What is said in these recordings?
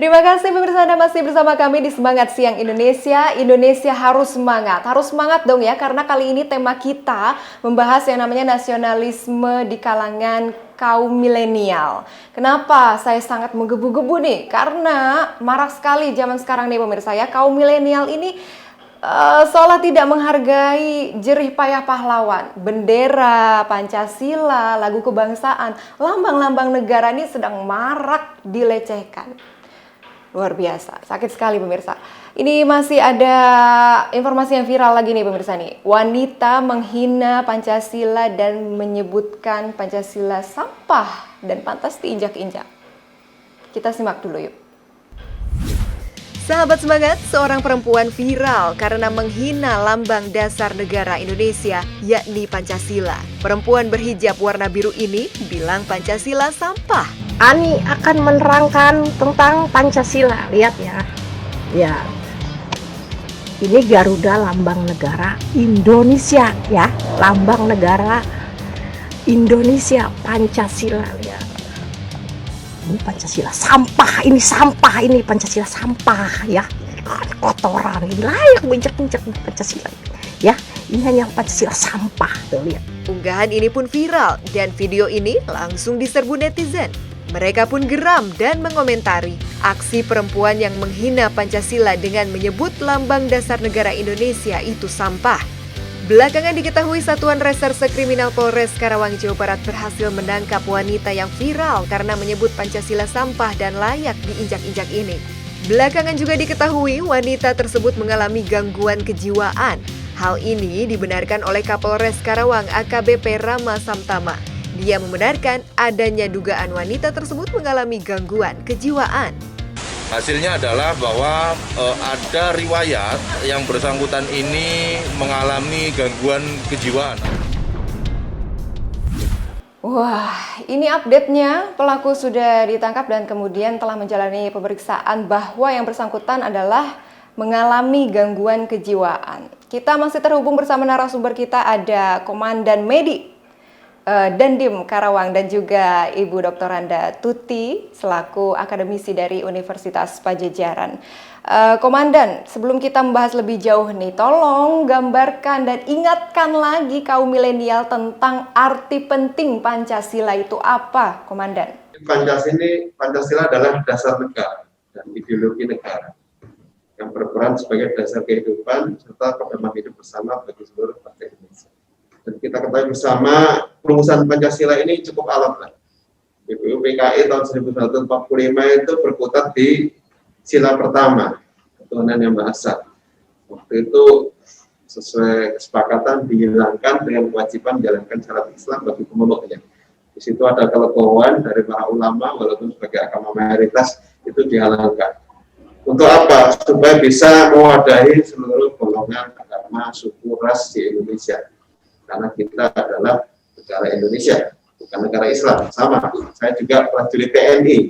Terima kasih pemirsa, Anda masih bersama kami di Semangat Siang Indonesia. Indonesia harus semangat. Harus semangat dong ya, karena kali ini tema kita membahas yang namanya nasionalisme di kalangan kaum milenial. Kenapa saya sangat menggebu-gebu nih? Karena marak sekali zaman sekarang nih pemirsa ya, kaum milenial ini seolah tidak menghargai jerih payah pahlawan. Bendera, Pancasila, lagu kebangsaan, lambang-lambang negara ini sedang marak dilecehkan. Luar biasa, sakit sekali pemirsa. Ini masih ada informasi yang viral lagi nih pemirsa nih. Wanita menghina Pancasila dan menyebutkan Pancasila sampah dan pantas diinjak-injak. Kita simak dulu yuk. Sahabat Semangat, seorang perempuan viral karena menghina lambang dasar negara Indonesia, yakni Pancasila. Perempuan berhijab warna biru ini bilang Pancasila sampah. Ani akan menerangkan tentang Pancasila. Lihat ya. Ya. Ini Garuda lambang negara Indonesia ya. Lambang negara Indonesia, Pancasila ya. Ini Pancasila sampah, ini Pancasila sampah ya. Kotoran ini layak injak-injak Pancasila ya. Ini hanya Pancasila sampah tuh lihat. Unggahan ini pun viral dan video ini langsung diserbu netizen. Mereka pun geram dan mengomentari aksi perempuan yang menghina Pancasila dengan menyebut lambang dasar negara Indonesia itu sampah. Belakangan diketahui Satuan Reserse Kriminal Polres Karawang, Jawa Barat berhasil menangkap wanita yang viral karena menyebut Pancasila sampah dan layak diinjak-injak ini. Belakangan juga diketahui wanita tersebut mengalami gangguan kejiwaan. Hal ini dibenarkan oleh Kapolres Karawang AKBP Rama Samtama. Dia membenarkan adanya dugaan wanita tersebut mengalami gangguan kejiwaan. Hasilnya adalah bahwa ada riwayat yang bersangkutan ini mengalami gangguan kejiwaan. Wah, ini update-nya. Pelaku sudah ditangkap dan kemudian telah menjalani pemeriksaan bahwa yang bersangkutan adalah mengalami gangguan kejiwaan. Kita masih terhubung bersama narasumber kita, ada Komandan Medi Dandim Karawang dan juga Ibu Dr. Randa Tuti selaku akademisi dari Universitas Padjadjaran. Komandan, sebelum kita membahas lebih jauh nih, tolong gambarkan dan ingatkan lagi kaum milenial tentang arti penting Pancasila itu apa, Komandan? Pancasila adalah dasar negara dan ideologi negara yang berperan sebagai dasar kehidupan serta pedoman hidup bersama bagi seluruh rakyat Indonesia. Dan kita ketahui bersama perumusan Pancasila ini cukup alot lah. BPU PKI tahun 1945 itu berkutat di sila pertama, ketuhanan yang Maha Esa. Waktu itu sesuai kesepakatan dihilangkan dengan kewajiban menjalankan syarat Islam bagi pemeluknya. Di situ ada kelegowoan dari para ulama, walaupun sebagai agama mayoritas itu dihalangkan. Untuk apa? Supaya bisa mewadahi seluruh golongan agama, suku, ras di Indonesia. Karena kita adalah negara Indonesia, bukan negara Islam. Sama, saya juga prajurit TNI,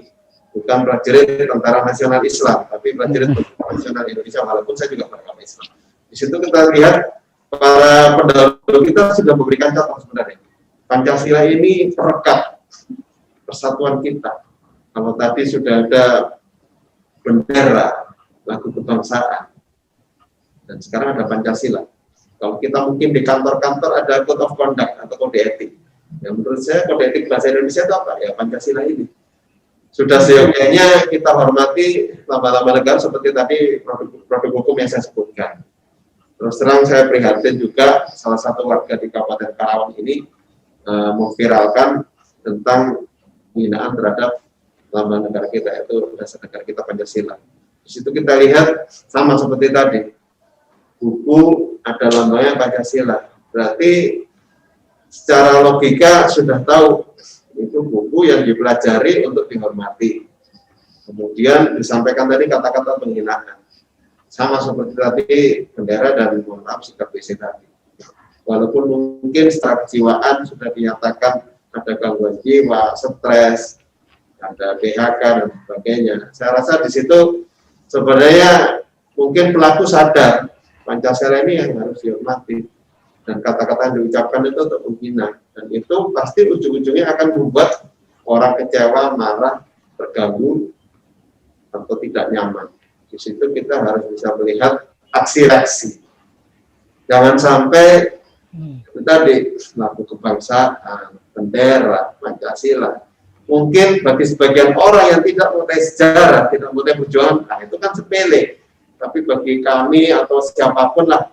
bukan prajurit Tentara Nasional Islam, tapi prajurit Tentara Nasional Indonesia, walaupun saya juga beragama Islam. Di situ kita lihat para pendahulu kita sudah memberikan contoh sebenarnya. Pancasila ini perekat persatuan kita. Kalau tadi sudah ada bendera, lagu kebangsaan, dan sekarang ada Pancasila. Kalau kita mungkin di kantor-kantor ada code of conduct atau kode etik. Ya, menurut saya kode etik bahasa Indonesia itu apa? Ya Pancasila ini. Sudah seyogyanya kita hormati lambang-lambang negara seperti tadi produk hukum yang saya sebutkan. Terus terang saya prihatin juga salah satu warga di Kabupaten Karawang ini memviralkan tentang penghinaan terhadap lambang negara kita, yaitu dasar negara kita Pancasila. Di situ kita lihat sama seperti tadi. Buku ada lambangnya Pancasila, berarti secara logika sudah tahu itu buku yang dipelajari untuk dihormati. Kemudian disampaikan tadi kata-kata penghinaan, sama seperti tadi bendera dan mohon maaf sikap BC tadi. Walaupun mungkin secara kejiwaan sudah dinyatakan ada gangguan jiwa, stres, ada PHK dan sebagainya. Saya rasa di situ sebenarnya mungkin pelaku sadar Pancasila ini yang harus dihormati dan kata-kata yang diucapkan itu untuk menghina, dan itu pasti ujung-ujungnya akan membuat orang kecewa, marah, terganggu, atau tidak nyaman. Di situ kita harus bisa melihat aksi reaksi. Jangan sampai itu tadi lagu kebangsaan, bendera, Pancasila. Mungkin bagi sebagian orang yang tidak mengenai sejarah, tidak mengenai perjuangan, nah itu kan sepele. Tapi bagi kami atau siapapun lah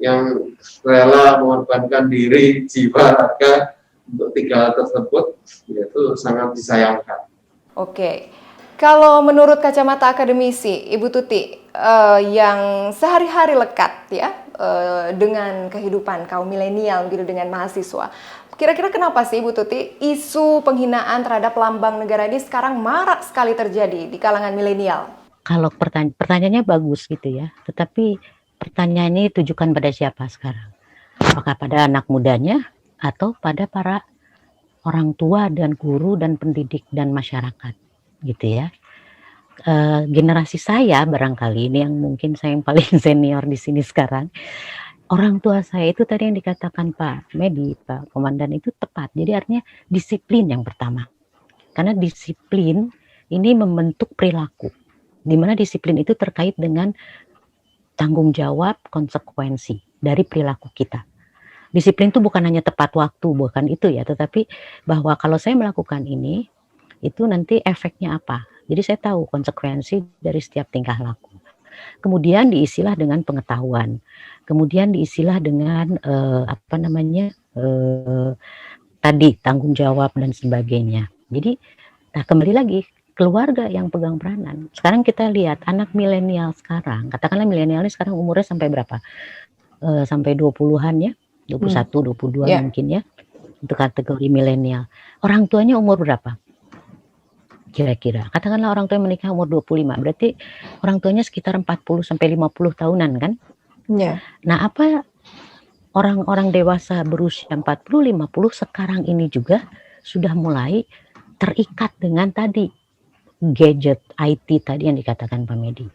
yang rela mengorbankan diri, jiwa, raga untuk 3 hal tersebut, itu sangat disayangkan. Oke, kalau menurut kacamata akademisi, Ibu Tuti, yang sehari-hari lekat ya dengan kehidupan kaum milenial gitu, dengan mahasiswa, kira-kira kenapa sih Ibu Tuti isu penghinaan terhadap lambang negara ini sekarang marak sekali terjadi di kalangan milenial? Kalau pertanyaannya bagus gitu ya, tetapi pertanyaannya ditujukan pada siapa sekarang? Apakah pada anak mudanya atau pada para orang tua dan guru dan pendidik dan masyarakat gitu ya? Generasi saya barangkali ini yang mungkin saya yang paling senior di sini sekarang, orang tua saya itu tadi yang dikatakan Pak Medi, Pak Komandan itu tepat. Jadi artinya disiplin yang pertama, karena disiplin ini membentuk perilaku, di mana disiplin itu terkait dengan tanggung jawab konsekuensi dari perilaku kita. Disiplin itu bukan hanya tepat waktu, bukan itu ya, tetapi bahwa kalau saya melakukan ini, itu nanti efeknya apa. Jadi saya tahu konsekuensi dari setiap tingkah laku. Kemudian diisilah dengan pengetahuan, kemudian diisilah dengan tadi tanggung jawab dan sebagainya. Jadi, nah kembali lagi keluarga yang pegang peranan. Sekarang kita lihat anak milenial sekarang, katakanlah milenial ini sekarang umurnya sampai berapa? Sampai 20-an ya, 21, 22 mungkin ya, untuk kategori milenial. Orang tuanya umur berapa? Kira-kira, katakanlah orang tua menikah umur 25, berarti orang tuanya sekitar 40 sampai 50 tahunan kan? Ya. Nah, apa orang-orang dewasa berusia 40, 50 sekarang ini juga sudah mulai terikat dengan tadi gadget IT tadi yang dikatakan Pak Medi.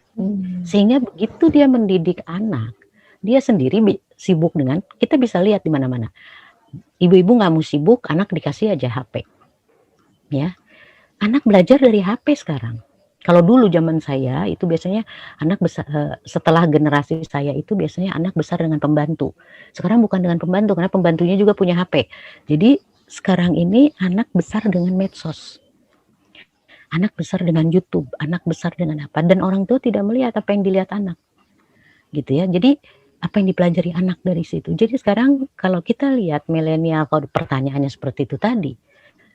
Sehingga begitu dia mendidik anak, dia sendiri sibuk dengan, kita bisa lihat di mana-mana. Ibu-ibu nggak mau sibuk, anak dikasih aja HP. Ya. Anak belajar dari HP sekarang. Kalau dulu zaman saya itu biasanya anak besar, setelah generasi saya itu biasanya anak besar dengan pembantu. Sekarang bukan dengan pembantu, karena pembantunya juga punya HP. Jadi sekarang ini anak besar dengan medsos. Anak besar dengan YouTube, anak besar dengan apa. Dan orang tua tidak melihat apa yang dilihat anak. Gitu ya. Jadi apa yang dipelajari anak dari situ. Jadi sekarang kalau kita lihat milenial, kalau pertanyaannya seperti itu tadi,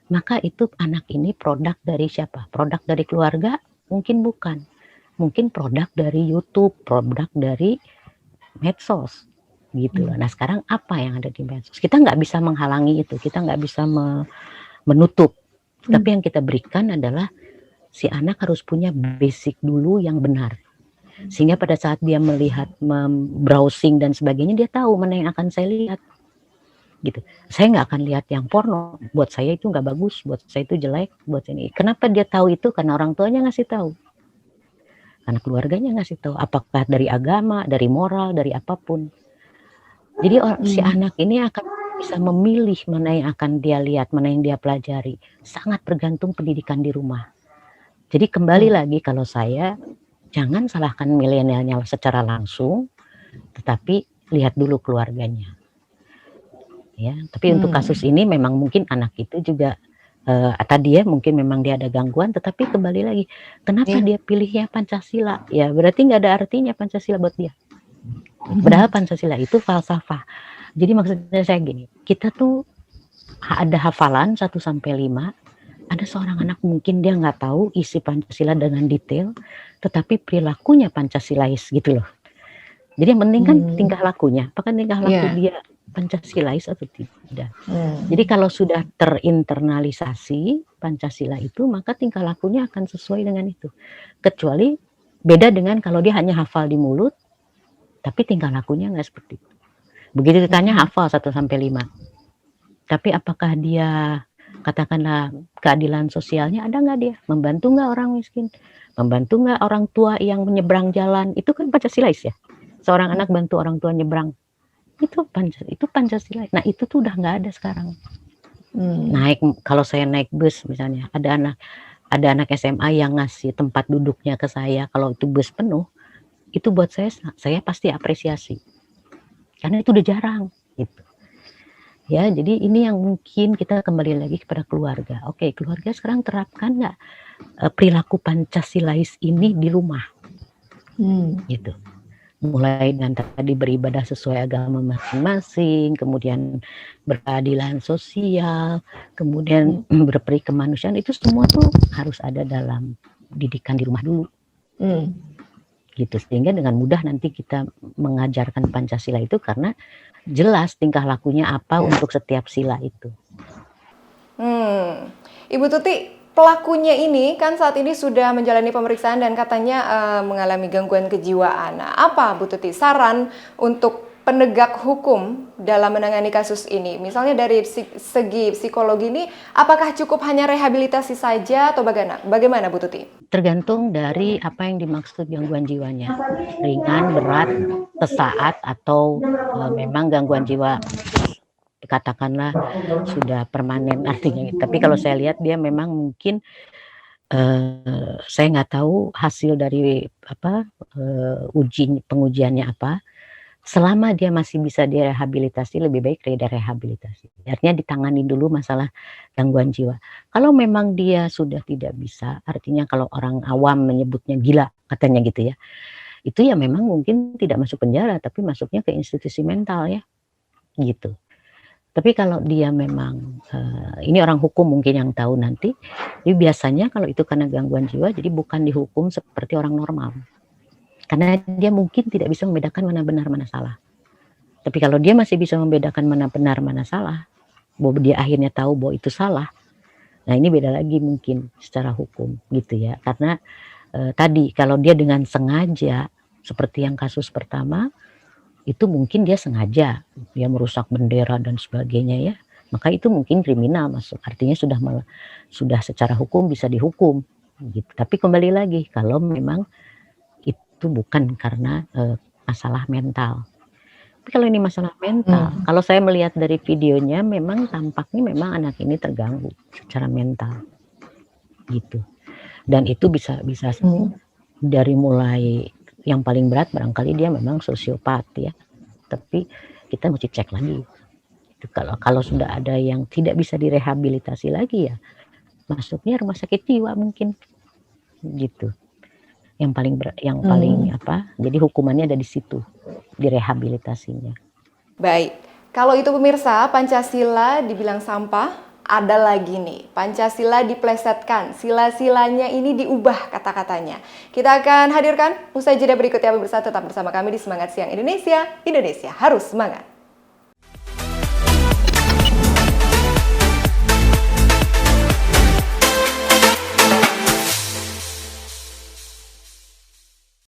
maka itu anak ini produk dari siapa? Produk dari keluarga? Mungkin bukan. Mungkin produk dari YouTube, produk dari medsos. Gitu. Nah sekarang apa yang ada di medsos? Kita nggak bisa menghalangi itu, kita nggak bisa menutup. Tapi yang kita berikan adalah si anak harus punya basic dulu yang benar. Sehingga pada saat dia melihat, browsing dan sebagainya, dia tahu mana yang akan saya lihat. Gitu. Saya nggak akan lihat yang porno, buat saya itu nggak bagus, buat saya itu jelek, buat ini. Kenapa dia tahu itu? Karena orang tuanya ngasih tahu, karena keluarganya ngasih tahu. Apakah dari agama, dari moral, dari apapun. Jadi si anak ini akan bisa memilih mana yang akan dia lihat, mana yang dia pelajari. Sangat bergantung pendidikan di rumah. Jadi kembali lagi, kalau saya jangan salahkan milenialnya secara langsung, tetapi lihat dulu keluarganya. Ya, tapi untuk kasus ini memang mungkin anak itu juga tadi ya mungkin memang dia ada gangguan, tetapi kembali lagi kenapa dia pilihnya Pancasila? Ya berarti nggak ada artinya Pancasila buat dia. Padahal Pancasila itu falsafah. Jadi maksudnya saya gini, kita tuh ada hafalan 1 sampai 5, ada seorang anak mungkin dia nggak tahu isi Pancasila dengan detail, tetapi perilakunya Pancasilais gitu loh. Jadi yang penting kan tingkah lakunya, apakah tingkah laku dia Pancasilais atau tidak. Jadi kalau sudah terinternalisasi Pancasila itu, maka tingkah lakunya akan sesuai dengan itu. Kecuali beda dengan kalau dia hanya hafal di mulut, tapi tingkah lakunya nggak seperti itu. Begitu ditanya hafal 1 sampai 5. Tapi apakah dia, katakanlah keadilan sosialnya ada nggak dia? Membantu nggak orang miskin? Membantu nggak orang tua yang menyeberang jalan? Itu kan Pancasilais ya. Seorang anak bantu orang tua nyebrang. Itu Pancasila. Nah itu tuh udah nggak ada sekarang. Kalau saya naik bus misalnya, ada anak ada anak SMA yang ngasih tempat duduknya ke saya kalau itu bus penuh, itu buat saya pasti apresiasi. Karena itu udah jarang gitu. Ya, jadi ini yang mungkin kita kembali lagi kepada keluarga. Oke, keluarga sekarang terapkan nggak perilaku Pancasilais ini di rumah, gitu. Mulai dengan tadi beribadah sesuai agama masing-masing, kemudian berkeadilan sosial, kemudian berperi kemanusiaan, itu semua tuh harus ada dalam didikan di rumah dulu. Gitu, sehingga dengan mudah nanti kita mengajarkan Pancasila itu karena jelas tingkah lakunya apa untuk setiap sila itu. Ibu Tuti, pelakunya ini kan saat ini sudah menjalani pemeriksaan dan katanya mengalami gangguan kejiwaan. Nah, apa Bu Tuti saran untuk penegak hukum dalam menangani kasus ini? Misalnya dari segi psikologi ini, apakah cukup hanya rehabilitasi saja atau bagaimana Bu Tuti? Tergantung dari apa yang dimaksud gangguan jiwanya, ringan, berat, sesaat, atau memang gangguan jiwa katakanlah sudah permanen artinya. Tapi kalau saya lihat dia memang mungkin saya nggak tahu hasil dari pengujiannya apa. Selama dia masih bisa direhabilitasi, lebih baik direhabilitasi. Artinya ditangani dulu masalah gangguan jiwa. Kalau memang dia sudah tidak bisa, artinya kalau orang awam menyebutnya gila, katanya gitu ya, itu ya memang mungkin tidak masuk penjara, tapi masuknya ke institusi mental ya, gitu. Tapi kalau dia memang, ini orang hukum mungkin yang tahu nanti, jadi biasanya kalau itu karena gangguan jiwa, jadi bukan dihukum seperti orang normal. Karena dia mungkin tidak bisa membedakan mana benar mana salah. Tapi kalau dia masih bisa membedakan mana benar mana salah, bahwa dia akhirnya tahu bahwa itu salah, nah ini beda lagi mungkin secara hukum gitu ya. Karena tadi kalau dia dengan sengaja, seperti yang kasus pertama, itu mungkin dia sengaja, dia merusak bendera dan sebagainya ya, maka itu mungkin kriminal masuk. Artinya sudah secara hukum bisa dihukum gitu. Tapi kembali lagi kalau memang itu bukan karena masalah mental. Tapi kalau ini masalah mental, kalau saya melihat dari videonya memang tampaknya memang anak ini terganggu secara mental gitu. Dan itu bisa dari mulai yang paling berat barangkali dia memang sosiopat ya. Tapi kita mesti cek lagi. Kalau sudah ada yang tidak bisa direhabilitasi lagi ya masuknya rumah sakit jiwa mungkin gitu. Yang paling jadi hukumannya ada di situ, direhabilitasinya. Baik, kalau itu pemirsa, Pancasila dibilang sampah, ada lagi nih, Pancasila diplesetkan, sila-silanya ini diubah kata-katanya. Kita akan hadirkan usai jeda berikutnya, pemirsa tetap bersama kami di Semangat Siang Indonesia, Indonesia harus semangat.